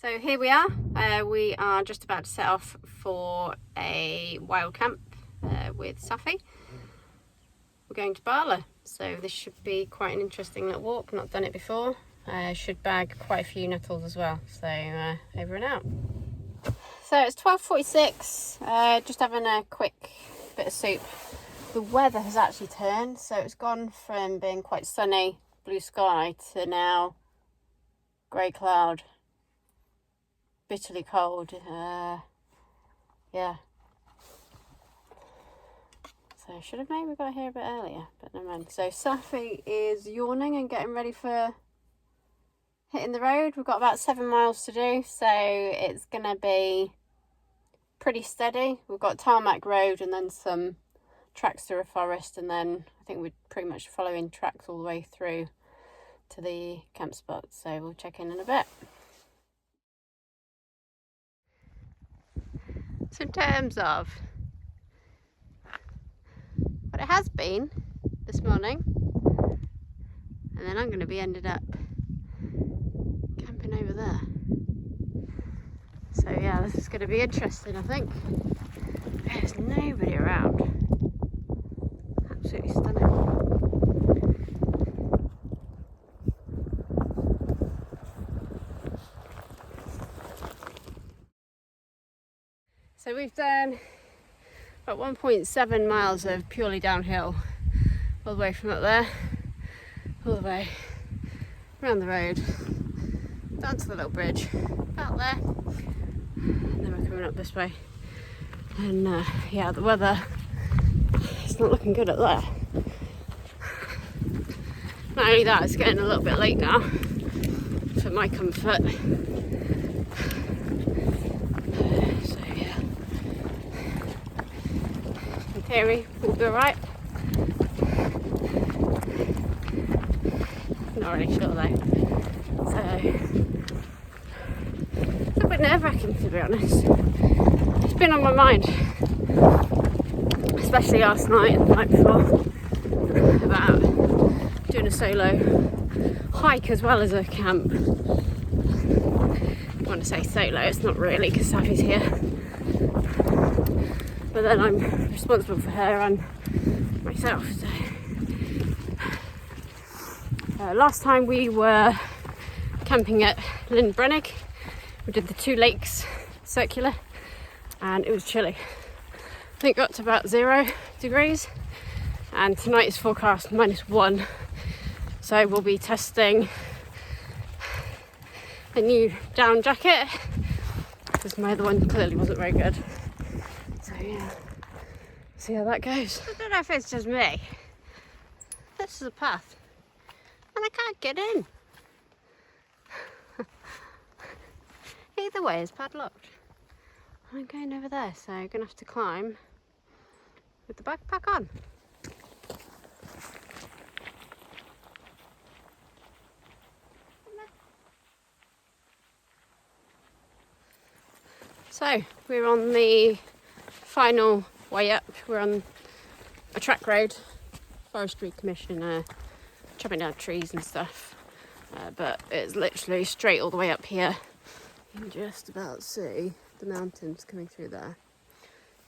So here we are just about to set off for a wild camp with Safi. We're going to Barla, so this should be quite an interesting little walk. Not done it before. Should bag quite a few Nuttalls as well, so over and out. So it's 12:46, just having a quick bit of soup. The weather has actually turned, so it's gone from being quite sunny, blue sky, to now grey cloud, bitterly cold. Yeah. So I should have maybe got here a bit earlier, but never mind. So Safi is yawning and getting ready for hitting the road. We've got about 7 miles to do, so it's gonna be pretty steady. We've got tarmac road and then some tracks through a forest, and then I think we're pretty much following tracks all the way through to the camp spot, so we'll check in a bit. So in terms of what it has been this morning, and then I'm going to be ended up camping over there. So yeah, this is going to be interesting, I think. There's nobody around. Absolutely stunning. So we've done about 1.7 miles of purely downhill, all the way from up there, all the way around the road, down to the little bridge, about there, and then we're coming up this way. And yeah, the weather, it's not looking good up there. Not only that, it's getting a little bit late now, for my comfort. Theory, we'll be alright. Not really sure though. So it's a bit nerve-wracking, to be honest. It's been on my mind, especially last night and the night before, about doing a solo hike as well as a camp. I want to say solo, it's not really because Safi's here. But then I'm responsible for her and myself. So last time we were camping at Lynn Brennig, we did the 2 lakes circular, and it was chilly. I think it got to about 0 degrees, and tonight is forecast -1. So we'll be testing a new down jacket because my other one clearly wasn't very good. So yeah, see how that goes. I don't know if it's just me. This is a path and I can't get in. Either way it's padlocked. I'm going over there, so I'm gonna have to climb with the backpack on. So we're on the final way up. We're on a track road, Forestry Commission, chopping down trees and stuff, but it's literally straight all the way up here. You can just about see the mountains coming through there.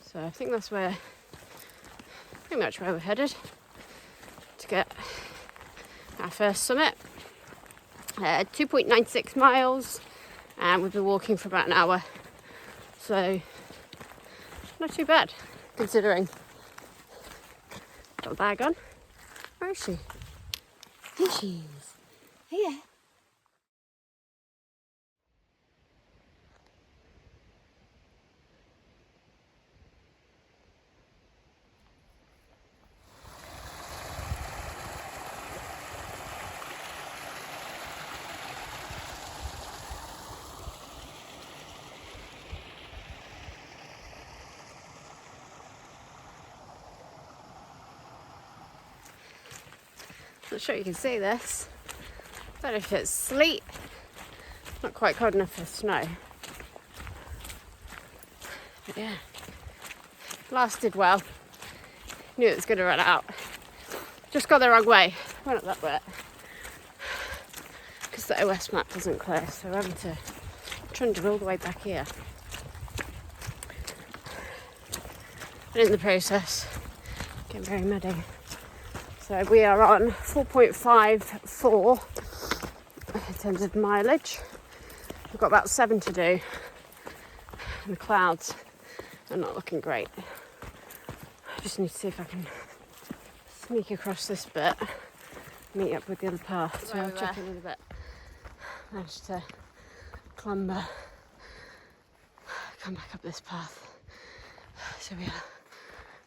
So I think that's where, pretty much where we're headed to get our first summit. 2.96 miles, and we've been walking for about an hour. So not too bad, considering. Got a bag on. Where is she? Here she is. Here. Not sure you can see this. Don't know if it's sleet. Not quite cold enough for snow. But yeah, lasted well. Knew it was going to run out. Just got the wrong way. Went up that bit because the OS map isn't clear, so we're having to trundle all the way back here. And in the process, getting very muddy. So we are on 4.54 in terms of mileage. We've got about 7 to do. And the clouds are not looking great. I just need to see if I can sneak across this bit, meet up with the other path. So I'll check in a bit. Managed to clamber, come back up this path. So we are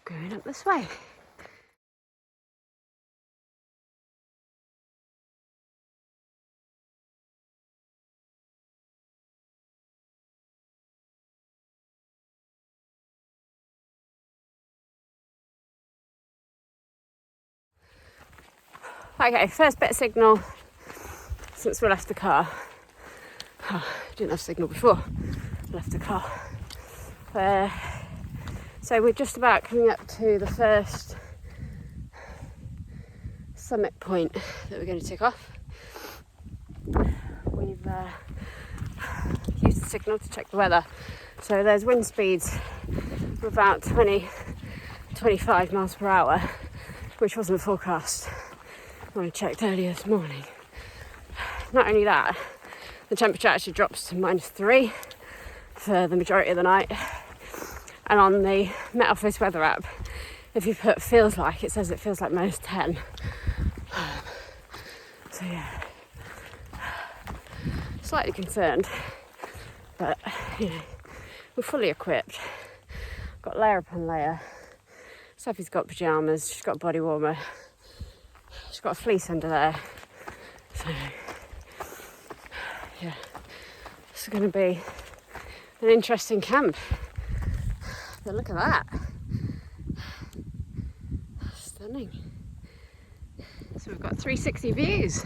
going up this way. Okay, first bit of signal since we left the car. Oh, didn't have signal before I left the car. So we're just about coming up to the first summit point that we're going to tick off. We've used the signal to check the weather. So there's wind speeds of about 20-25 miles per hour, which wasn't forecast when I checked earlier this morning. Not only that, the temperature actually drops to -3 for the majority of the night. And on the Met Office weather app, if you put feels like, it says it feels like -10. So yeah, slightly concerned, but you know, we're fully equipped. Got layer upon layer. Sophie's got pyjamas, she's got a body warmer, she's got a fleece under there. So yeah, this is going to be an interesting camp. But look at that. Stunning. So we've got 360 views.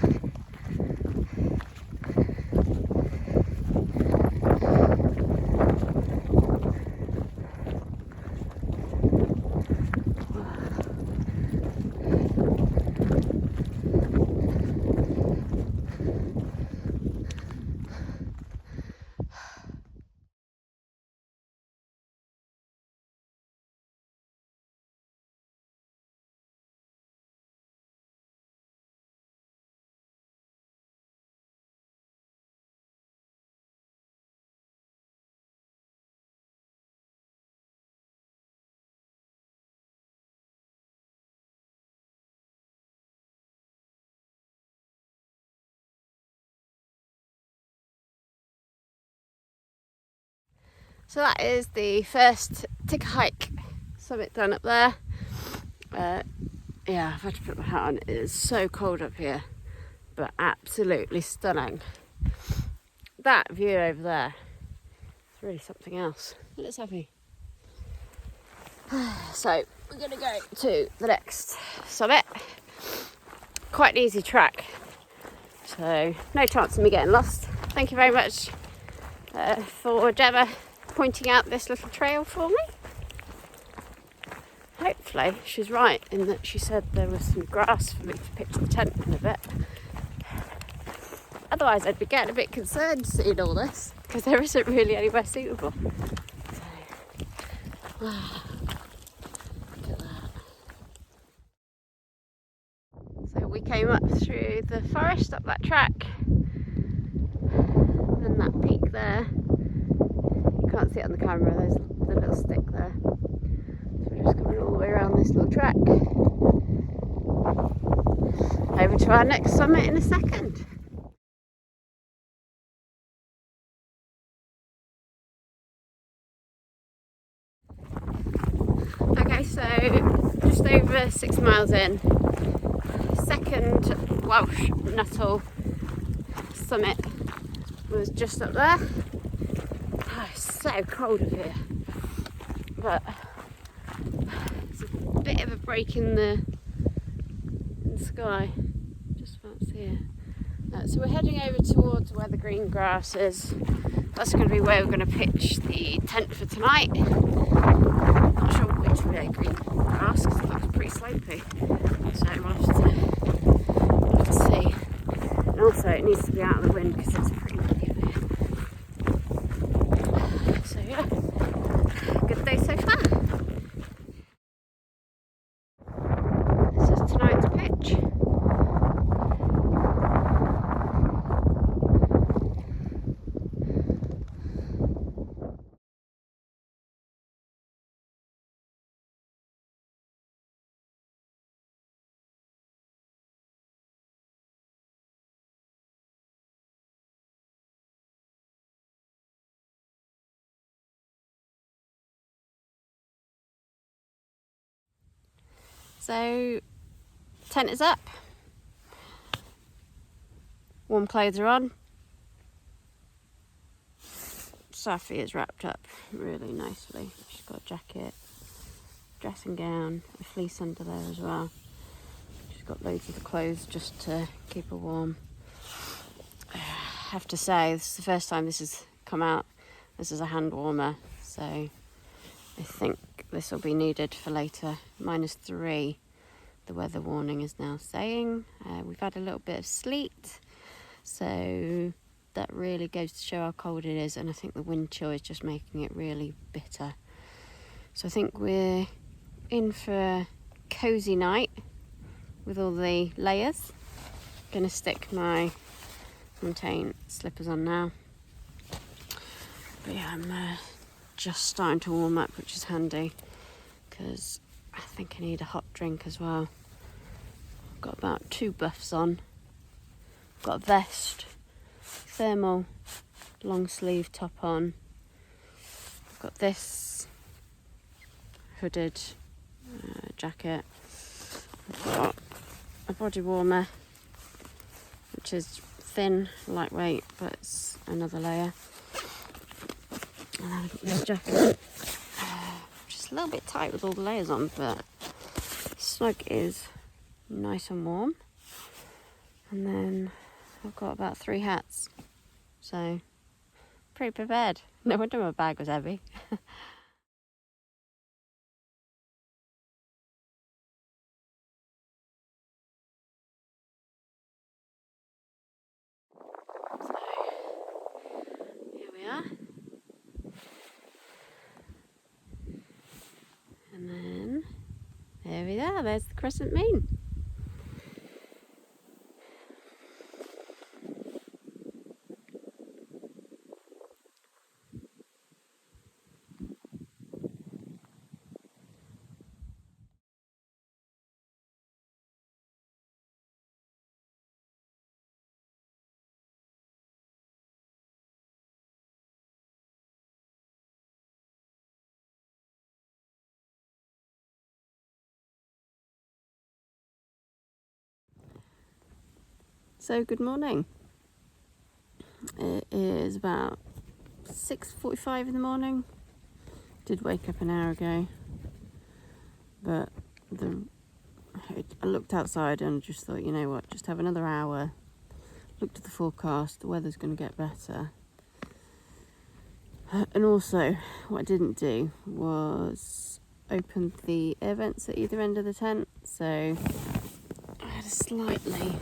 So that is the first tick hike summit done up there. Yeah, I've had to put my hat on. It is so cold up here, but absolutely stunning. That view over there is really something else. Let's have me. So we're going to go to the next summit. Quite an easy track, so no chance of me getting lost. Thank you very much for Gemma pointing out this little trail for me. Hopefully she's right in that she said there was some grass for me to pitch the tent in a bit. Otherwise I'd be getting a bit concerned seeing all this, because there isn't really anywhere suitable. So, wow, look at that. So we came up through the forest, up that track, and that peak there. Can't see it on the camera, there's the little stick there. So we're just coming all the way around this little track. Over to our next summit in a second. Okay, so just over 6 miles in, second Welsh Nuttall summit was just up there. Oh, it's so cold up here, but it's a bit of a break in the sky, just about here. So we're heading over towards where the green grass is. That's going to be where we're going to pitch the tent for tonight. Not sure which way green grass, because it looks pretty slopey, so we'll have to see. And also it needs to be out of the wind because it's pretty windy up here. So, tent is up. Warm clothes are on. Safi is wrapped up really nicely. She's got a jacket, dressing gown, a fleece under there as well. She's got loads of the clothes just to keep her warm. I have to say, this is the first time this has come out. This is a hand warmer, so I think this will be needed for later. -3, the weather warning is now saying. We've had a little bit of sleet, so that really goes to show how cold it is, and I think the wind chill is just making it really bitter. So I think we're in for a cosy night with all the layers. Gonna stick my Montane slippers on now. But yeah, I'm just starting to warm up, which is handy because I think I need a hot drink as well. I've got about 2 buffs on. Got a vest, thermal long sleeve top on. I've got this hooded jacket. I've got a body warmer, which is thin, lightweight, but it's another layer. And then I've got this jacket, just a little bit tight with all the layers on, but snug is nice and warm. And then I've got about 3 hats, so pretty prepared. No wonder my bag was heavy. So here we are. And then there we are, there's the crescent moon. So good morning. It is about 6:45 in the morning. Did wake up an hour ago, but I looked outside and just thought, you know what, just have another hour. Looked at the forecast, the weather's going to get better. And also, what I didn't do was open the air vents at either end of the tent, so I had a slightly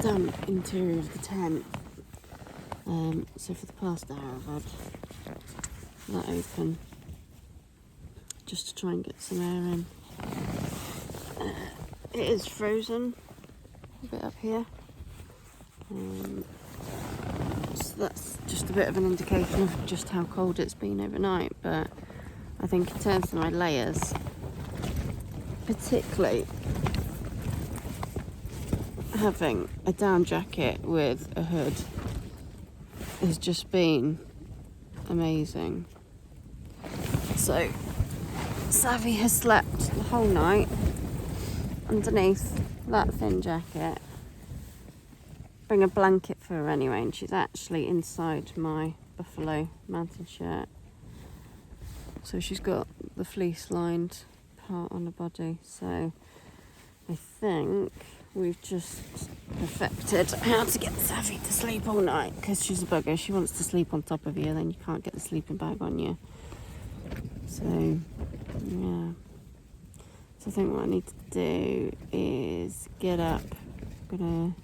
damp interior of the tent. So for the past hour I've had that open just to try and get some air in. It is frozen a bit up here, so that's just a bit of an indication of just how cold it's been overnight. But I think in terms of my layers, particularly having a down jacket with a hood has just been amazing. So Savi has slept the whole night underneath that thin jacket. Bring a blanket for her anyway, and she's actually inside my buffalo mountain shirt. So she's got the fleece lined part on her body. So I think we've just perfected how to get Savi to sleep all night, because she's a bugger. She wants to sleep on top of you, then you can't get the sleeping bag on you. So yeah, so I think what I need to do is get up. I'm gonna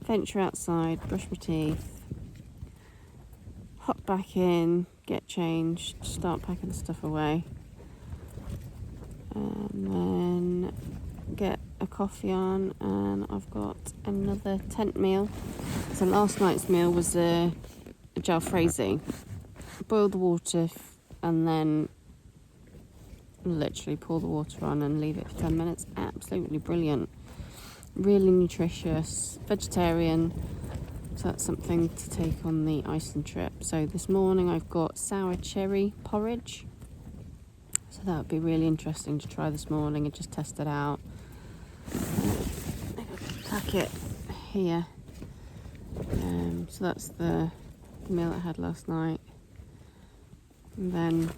venture outside, brush my teeth, hop back in, get changed, start packing the stuff away, and then get a coffee on. And I've got another tent meal. So last night's meal was a jalfrezi. Boil the water and then literally pour the water on and leave it for 10 minutes. Absolutely brilliant. Really nutritious, vegetarian, so that's something to take on the Iceland trip. So this morning I've got sour cherry porridge. So that would be really interesting to try this morning and just test it out. I got a packet here. So that's the meal I had last night. And then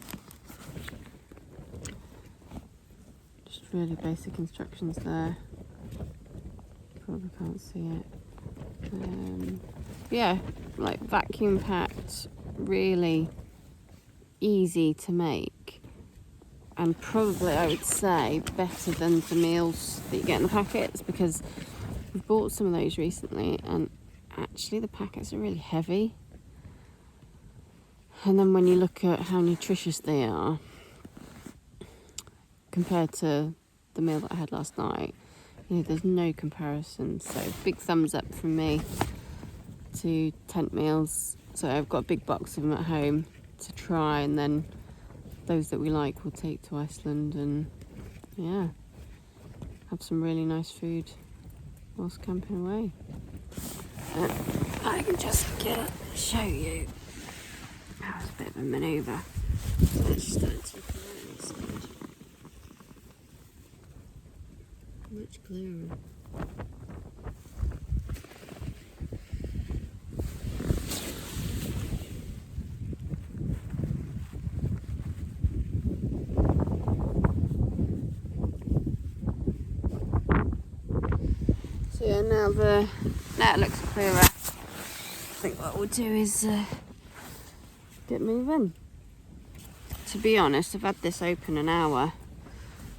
just really basic instructions there. Probably can't see it. Yeah, like vacuum packed, really easy to make, and probably I would say better than the meals that you get in the packets, because we've bought some of those recently and actually the packets are really heavy. And then when you look at how nutritious they are compared to the meal that I had last night, you know, there's no comparison. So big thumbs up from me to tent meals. So I've got a big box of them at home to try, and then those that we like we'll take to Iceland and yeah, have some really nice food whilst camping away. I can just show you. That was a bit of a manoeuvre. Let's start to much clearer. So yeah, now it looks clearer. I think what we'll do is get moving. To be honest, I've had this open an hour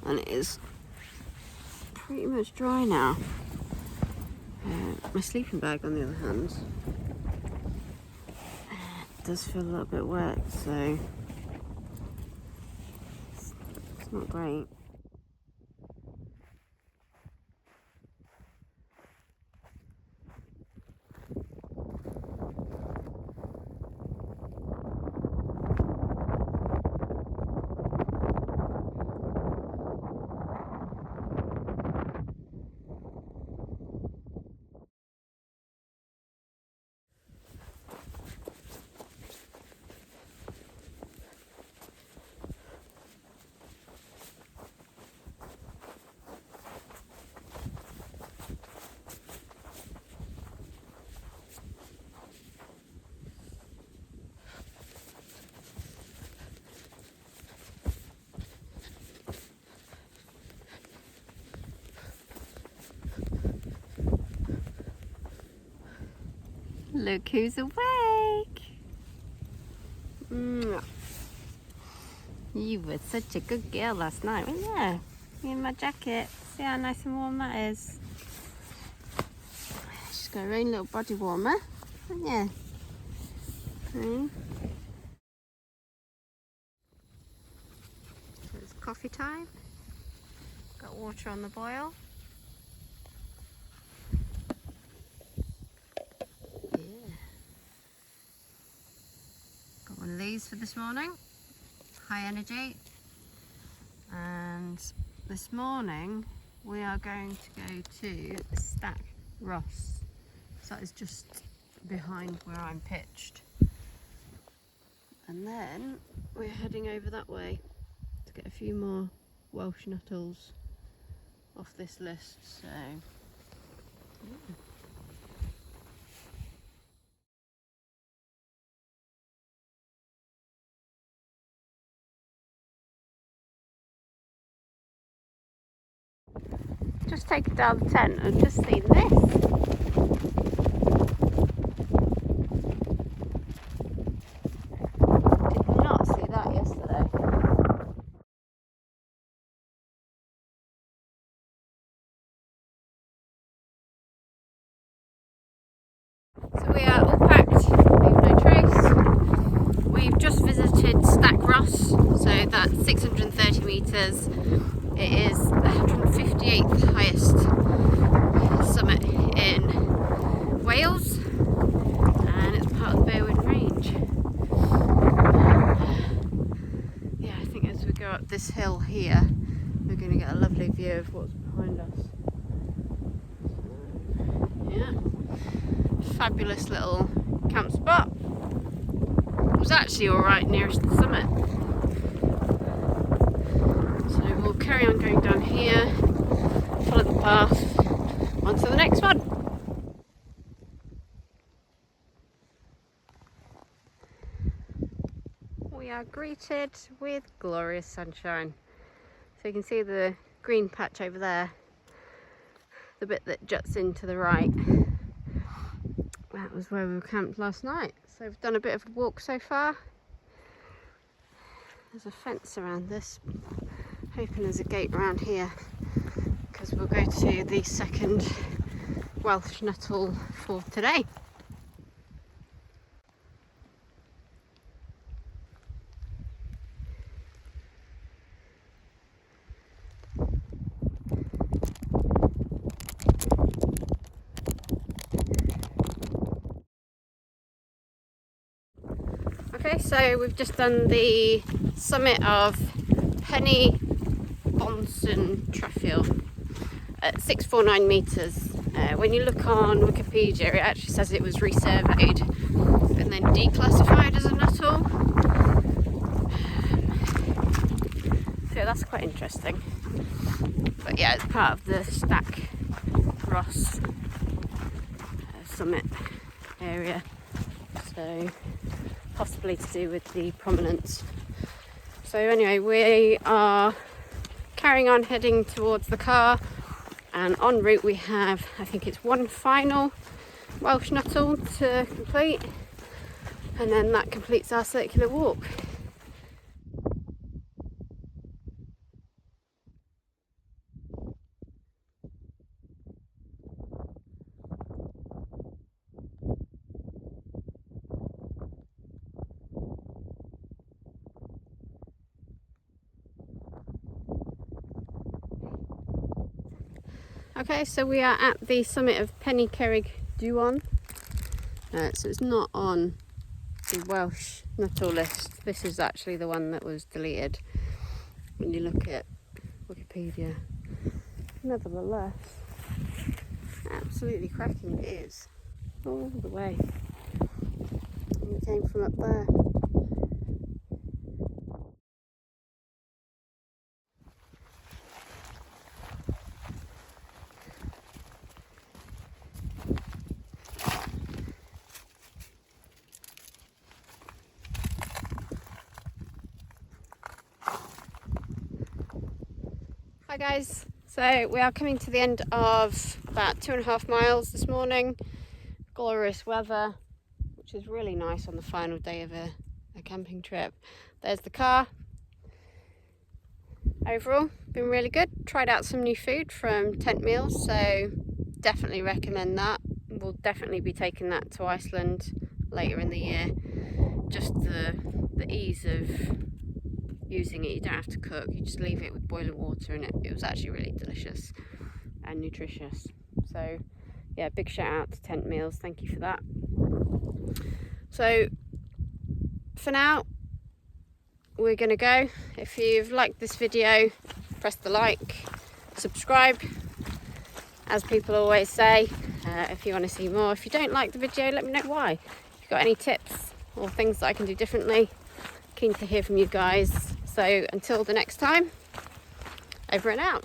and it is pretty much dry now. My sleeping bag, on the other hand, does feel a little bit wet, so it's not great. Look who's awake! You were such a good girl last night, weren't you? Me in my jacket. See how nice and warm that is. She's got her own little body warmer, haven't you? So it's coffee time. Got water on the boil. Got one of these for this morning. High energy. And this morning we are going to go to Stack Ross. So that is just behind where I'm pitched. And then we're heading over that way to get a few more Welsh Nuttalls off this list. So yeah. Just taken down the tent and just seen this. Did not see that yesterday. So we are all packed, leave no trace. We've just visited Stack Ross, so that's 630 metres. It is the 158th highest summit in Wales, and it's part of the Berwyn Range. Yeah, I think as we go up this hill here, we're going to get a lovely view of what's behind us. Yeah, fabulous little camp spot. It was actually alright nearest the summit. we'll carry on going down here, follow the path, on to the next one. We are greeted with glorious sunshine. So you can see the green patch over there, the bit that juts into the right. That was where we were camped last night. So we've done a bit of a walk so far. There's a fence around this. Hoping there's a gate around here, because we'll go to the second Welsh Nuttall for today. Okay, so we've just done the summit of Penny Bonson Treffield at 649 metres. When you look on Wikipedia, it actually says it was resurveyed and then declassified as a Nuttall. So that's quite interesting. But yeah, it's part of the Stack Ross summit area. So possibly to do with the prominence. So anyway, we are carrying on heading towards the car, and en route we have, I think it's one final Welsh Nuttall to complete, and then that completes our circular walk. Okay, so we are at the summit of Penny Duon. So it's not on the Welsh Nuttall list. This is actually the one that was deleted when you look at Wikipedia. Nevertheless, absolutely cracking it is. All the way. And we came from up there. Hi guys, so we are coming to the end of about 2.5 miles this morning. Glorious weather, which is really nice on the final day of a camping trip. There's the car. Overall, been really good. Tried out some new food from Tent Meals, so definitely recommend that. We'll definitely be taking that to Iceland later in the year. Just the ease of using it, you don't have to cook, you just leave it with boiling water in it. It was actually really delicious and nutritious. So yeah, big shout out to Tent Meals, thank you for that. So for now, we're gonna go. If you've liked this video, press the like, subscribe, as people always say, if you want to see more. If you don't like the video, let me know why. If you've got any tips or things that I can do differently, keen to hear from you guys. So until the next time, over and out.